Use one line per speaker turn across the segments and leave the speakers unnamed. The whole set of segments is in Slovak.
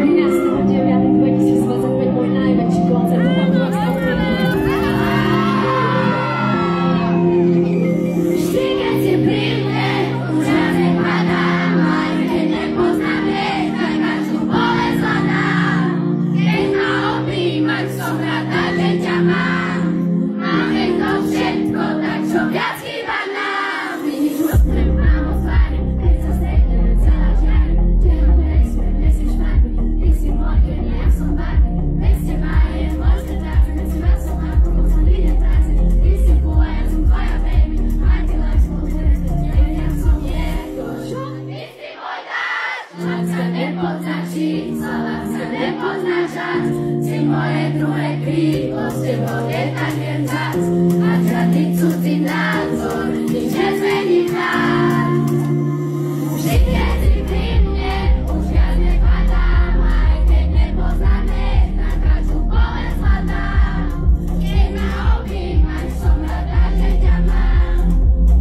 13.9.2025 môj najväčší koncert.
Vždy, keď si pri mne, už raz nepadám, aj keď nepoznáme, tak každú bolesť hľadám. Keď ma objímať, som rada, že ťa mám. Máme to všetko, tak čo viac chýba nám. Vidíš, urostrem mám o tvári, keď sa stretneme celá žiari. Telo neexpert, nesieš farby, ty si môj, keď ja som Barbie. Bez teba je možné tráfiť, medzi vás som ako som líder práce. Ty si púa, ja som tvoja baby, party life spolu prezident, ja som jego. Ty si môj dáč, láska nepoznačí, sa láska nepoznášať. Si moje druhé krídlo, s tebou je tak jen zác. A žiadny cudzí názor, nič nezmení nás. Vždy, keď si pri mne, už viac nepadám, aj keď nepoznáme, na každú bolesť hľadám. Keď ma objímaš, som rada, že ťa mám.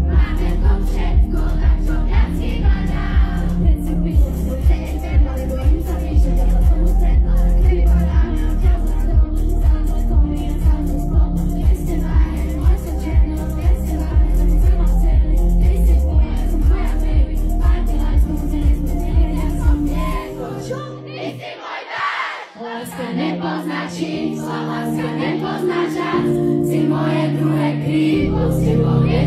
Máme to všetko, tak čo viac chýba nám. Keď si píšem svoj text, ale bojím sa píšem, ťa za tomu stretla. Keď vypadám, ja ťa vzhľadom, stále môj komín, stále môj spolu. Bez teba je môj sa černo, bez teba je to celá celý. Ty si púa, ja som tvoja baby, party life spolu prezident, ja som jego. Ty si môj dáč, láska nepoznačí, láska nepoznáša. Si moje druhé krídlo, s tebou je